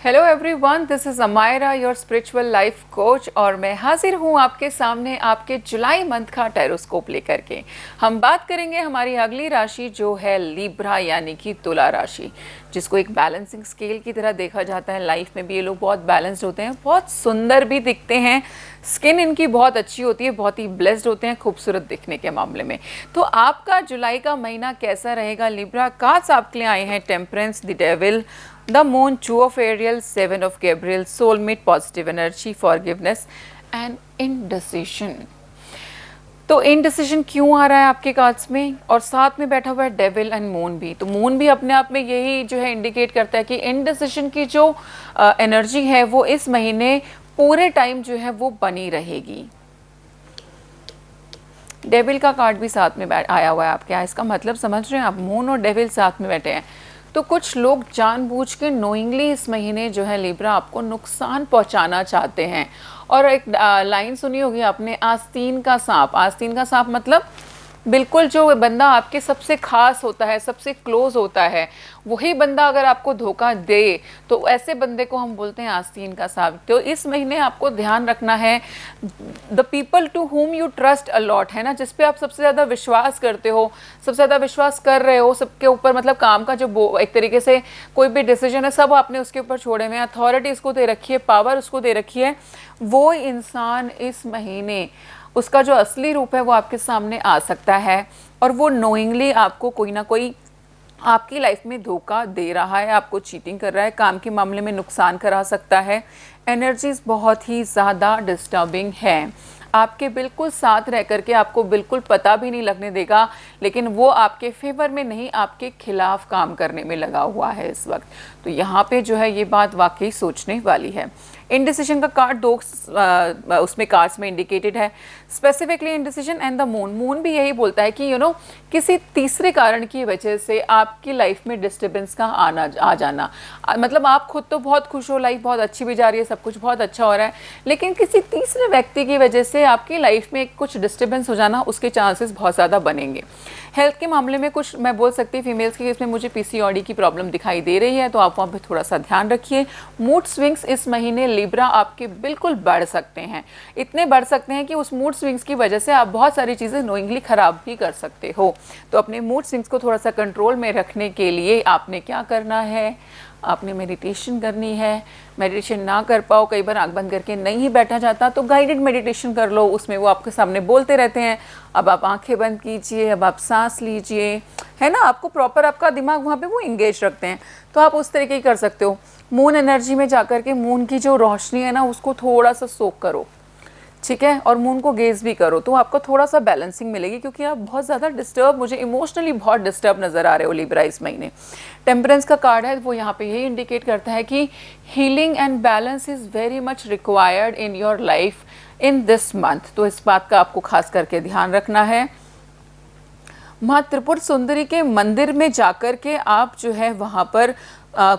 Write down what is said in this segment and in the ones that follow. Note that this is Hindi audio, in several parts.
Hello everyone, this is Amaira, your spiritual life coach, और मैं हाजिर हूँ आपके सामने आपके जुलाई मंथ का टैरोस्कोप लेकर के। हम बात करेंगे हमारी अगली राशि जो है लिब्रा यानी कि तुला राशि, जिसको एक बैलेंसिंग स्केल की तरह देखा जाता है। लाइफ में भी ये लोग बहुत बैलेंस्ड होते हैं, बहुत सुंदर भी दिखते हैं, स्किन इनकी बहुत अच्छी होती है, बहुत ही ब्लेस्ड होते हैं खूबसूरत दिखने के मामले में। तो आपका जुलाई का महीना कैसा रहेगा लिब्रा? कार्ड्स आपके लिए आए हैं temperance, the devil, the moon, two of Ariel, seven of Gabriel, soulmate, positive energy, forgiveness and indecision. तो इनडिसिजन क्यों आ रहा है आपके कार्ड्स में? और साथ में बैठा हुआ है डेविल एंड मून भी। तो मून भी अपने आप में यही जो है इंडिकेट करता है कि इनडिसिजन की जो एनर्जी है वो इस महीने पूरे टाइम जो है वो बनी रहेगी। डेविल का कार्ड भी साथ में आया हुआ है आपके यहाँ। इसका मतलब समझ रहे हैं आप? मून और डेविल साथ में बैठे हैं। तो कुछ लोग जानबूझ के नोइंगली इस महीने जो है लिब्रा आपको नुकसान पहुंचाना चाहते हैं। और एक लाइन सुनी होगी आपने, आस्तीन का सांप। आस्तीन का सांप मतलब बिल्कुल जो बंदा आपके सबसे खास होता है, सबसे क्लोज होता है, वही बंदा अगर आपको धोखा दे तो ऐसे बंदे को हम बोलते हैं आस्तीन का सांप। तो इस महीने आपको ध्यान रखना है, the people to whom you trust a lot, है ना, जिस पे आप सबसे ज़्यादा विश्वास करते हो, सबसे ज़्यादा विश्वास कर रहे हो सबके ऊपर, मतलब काम का जो एक तरीके से कोई भी डिसीजन है सब आपने उसके ऊपर छोड़े हुए हैं, अथॉरिटी उसको दे रखी है, पावर उसको दे रखी है, वो इंसान इस महीने उसका जो असली रूप है वो आपके सामने आ सकता है। और वो नोइंगली आपको कोई ना कोई आपकी लाइफ में धोखा दे रहा है, आपको चीटिंग कर रहा है, काम के मामले में नुकसान करा सकता है। एनर्जीज बहुत ही ज़्यादा डिस्टर्बिंग है, आपके बिल्कुल साथ रह करके आपको बिल्कुल पता भी नहीं लगने देगा, लेकिन वो आपके फेवर में नहीं आपके खिलाफ काम करने में लगा हुआ है इस वक्त। तो यहाँ पे जो है ये बात वाकई सोचने वाली है। इनडिसिजन का कार्ड दो उसमें कार्ड्स में इंडिकेटेड है, specifically indecision and the moon. Moon भी यही बोलता है कि किसी तीसरे कारण की वजह से आपकी लाइफ में डिस्टर्बेंस का आ जाना। मतलब आप खुद तो बहुत खुश हो, लाइफ बहुत अच्छी भी जा रही है, सब कुछ बहुत अच्छा हो रहा है, लेकिन किसी तीसरे व्यक्ति की वजह से आपकी लाइफ में कुछ डिस्टर्बेंस हो जाना, उसके चांसेस बहुत ज़्यादा बनेंगे। हेल्थ के मामले में कुछ मैं बोल सकती हूँ, फीमेल्स के केस में मुझे पीसीओडी की प्रॉब्लम दिखाई दे रही है, तो आप वहाँ पे थोड़ा सा ध्यान रखिए। मूड स्विंग्स इस महीने लिब्रा आपके बिल्कुल बढ़ सकते हैं, इतने बढ़ सकते हैं कि उस मूड स्विंग्स की वजह से आप बहुत सारी चीज़ें नोइंगली ख़राब भी कर सकते हो। तो अपने मूड स्विंग्स को थोड़ा सा कंट्रोल में रखने के लिए आपने क्या करना है, आपने मेडिटेशन करनी है। मेडिटेशन ना कर पाओ, कई बार आंख बंद करके नहीं बैठा जाता, तो गाइडेड मेडिटेशन कर लो। उसमें वो आपके सामने बोलते रहते हैं, अब आप आंखें बंद कीजिए, अब आप सांस लीजिए, है ना, आपको प्रॉपर आपका दिमाग वहाँ पे वो इंगेज रखते हैं, तो आप उस तरीके की कर सकते हो। मून एनर्जी में जाकर के मून की जो रोशनी है ना उसको थोड़ा सा सोक करो, ठीक है, और मून को गेज भी करो, तो आपको थोड़ा सा बैलेंसिंग मिलेगी, क्योंकि आप बहुत ज़्यादा डिस्टर्ब, मुझे इमोशनली बहुत डिस्टर्ब नज़र आ रहे हो लिब्रा इस महीने। टेम्परेंस का कार्ड है, वो यहाँ पे यही इंडिकेट करता है कि healing and balance is very much required in your life in this month. तो इस बात का आपको खास करके ध्यान रखना है। माँ त्रिपुर सुंदरी के मंदिर में जाकर के आप जो है वहाँ पर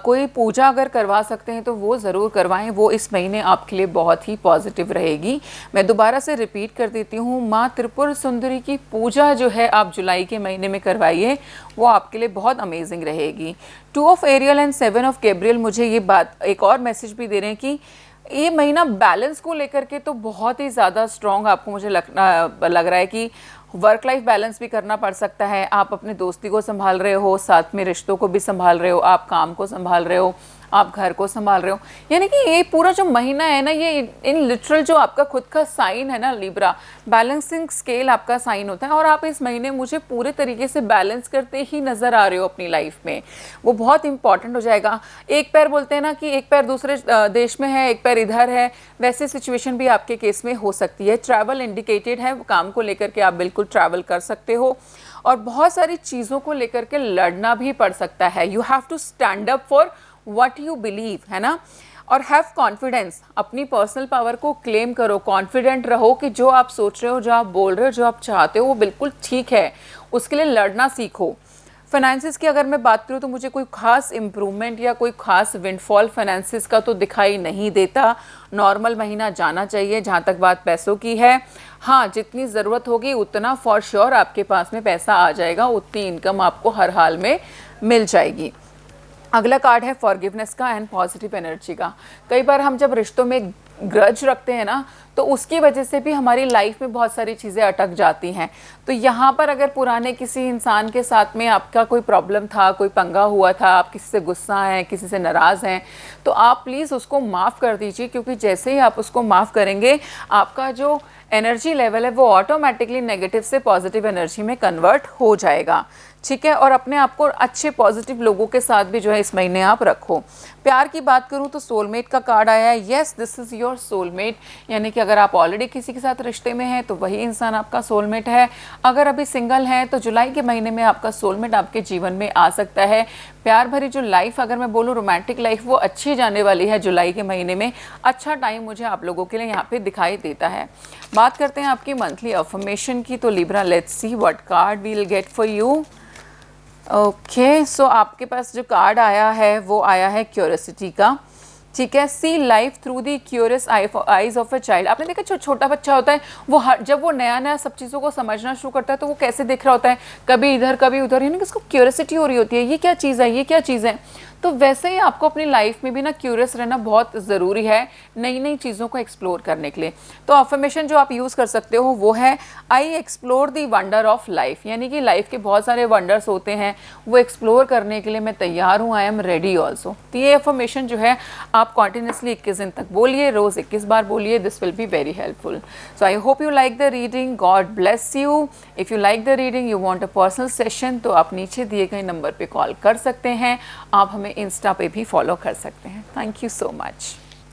कोई पूजा अगर करवा सकते हैं तो वो ज़रूर करवाएं, वो इस महीने आपके लिए बहुत ही पॉजिटिव रहेगी। मैं दोबारा से रिपीट कर देती हूँ, माँ त्रिपुर सुंदरी की पूजा जो है आप जुलाई के महीने में करवाइए, वो आपके लिए बहुत अमेजिंग रहेगी। Two of Ariel and seven of Gabriel मुझे ये बात एक और मैसेज भी दे रहे हैं कि ये महीना बैलेंस को लेकर के तो बहुत ही ज़्यादा स्ट्रॉन्ग आपको मुझे लग रहा है कि वर्क लाइफ बैलेंस भी करना पड़ सकता है। आप अपने दोस्ती को संभाल रहे हो, साथ में रिश्तों को भी संभाल रहे हो, आप काम को संभाल रहे हो, आप घर को संभाल रहे हो, यानी कि ये पूरा जो महीना है ना, ये इन लिटरल जो आपका खुद का साइन है ना लिब्रा, बैलेंसिंग स्केल आपका साइन होता है, और आप इस महीने मुझे पूरे तरीके से बैलेंस करते ही नज़र आ रहे हो अपनी लाइफ में। वो बहुत इंपॉर्टेंट हो जाएगा। एक पैर बोलते हैं ना कि एक पैर दूसरे देश में है, एक पैर इधर है, वैसे सिचुएशन भी आपके केस में हो सकती है। ट्रैवल इंडिकेटेड है, काम को लेकर के आप बिल्कुल ट्रैवल कर सकते हो, और बहुत सारी चीज़ों को लेकर के लड़ना भी पड़ सकता है। You have to stand up for what you believe, है ना, और हैव कॉन्फिडेंस, अपनी पर्सनल पावर को क्लेम करो, कॉन्फिडेंट रहो कि जो आप सोच रहे हो, जो आप बोल रहे हो, जो आप चाहते हो वो बिल्कुल ठीक है, उसके लिए लड़ना सीखो। फाइनेंसिस की अगर मैं बात करूँ तो मुझे कोई खास इम्प्रूवमेंट या कोई खास विंडफॉल फाइनेंसिस का तो दिखाई नहीं देता। नॉर्मल महीना जाना चाहिए जहाँ तक बात पैसों की है। हाँ, जितनी ज़रूरत होगी उतना फॉर श्योर आपके पास में पैसा आ जाएगा, उतनी इनकम आपको हर हाल में मिल जाएगी। अगला कार्ड है फॉरगिवनेस का एंड पॉजिटिव एनर्जी का। कई बार हम जब रिश्तों में ग्रज रखते हैं ना, तो उसकी वजह से भी हमारी लाइफ में बहुत सारी चीज़ें अटक जाती हैं। तो यहाँ पर अगर पुराने किसी इंसान के साथ में आपका कोई प्रॉब्लम था, कोई पंगा हुआ था, आप किसी से गुस्सा हैं, किसी से नाराज़ हैं, तो आप प्लीज़ उसको माफ़ कर दीजिए, क्योंकि जैसे ही आप उसको माफ़ करेंगे आपका जो एनर्जी लेवल है वो ऑटोमेटिकली नेगेटिव से पॉजिटिव एनर्जी में कन्वर्ट हो जाएगा। ठीक है, और अपने आप को अच्छे पॉजिटिव लोगों के साथ भी जो है इस महीने आप रखो। प्यार की बात करूं तो सोलमेट का कार्ड आया है। Yes, this is your soulmate, यानी कि अगर आप ऑलरेडी किसी के साथ रिश्ते में हैं तो वही इंसान आपका सोलमेट है। अगर अभी सिंगल हैं तो जुलाई के महीने में आपका सोलमेट आपके जीवन में आ सकता है। प्यार भरी जो लाइफ, अगर मैं बोलूँ रोमांटिक लाइफ, वो अच्छी जाने वाली है जुलाई के महीने में। अच्छा टाइम मुझे आप लोगों के लिए यहाँ पे दिखाई देता है। बात करते हैं आपकी मंथली अफर्मेशन की, तो Libra let's see what card we will get for you. Okay, so आपके पास जो कार्ड आया है वो आया है क्यूरियोसिटी का। ठीक है, see life through the curious eyes of a child. आपने देखा जो छोटा बच्चा होता है वो जब वो नया नया सब चीज़ों को समझना शुरू करता है तो वो कैसे देख रहा होता है, कभी इधर कभी उधर, यानी कि उसको क्यूरियोसिटी हो रही होती है, ये क्या चीज़ है, ये क्या चीज़ है। तो वैसे ही आपको अपनी लाइफ में भी ना क्यूरियस रहना बहुत ज़रूरी है, नई नई चीज़ों को एक्सप्लोर करने के लिए। तो अफर्मेशन जो आप यूज़ कर सकते हो वो है I explore the wonder of life, यानी कि लाइफ के बहुत सारे वंडर्स होते हैं, वो एक्सप्लोर करने के लिए मैं तैयार हूँ, आई एम रेडी ऑल्सो। तो ये अफर्मेशन जो है आप कॉन्टिन्यूसली 21 दिन तक बोलिए, रोज़ 21 बार बोलिए, this will be very helpful. So I hope you like the reading, God bless you. If you like the reading, you want a personal session, तो आप नीचे दिए गए नंबर पे कॉल कर सकते हैं। आप हमें इंस्टा पे भी फॉलो कर सकते हैं। Thank you so much.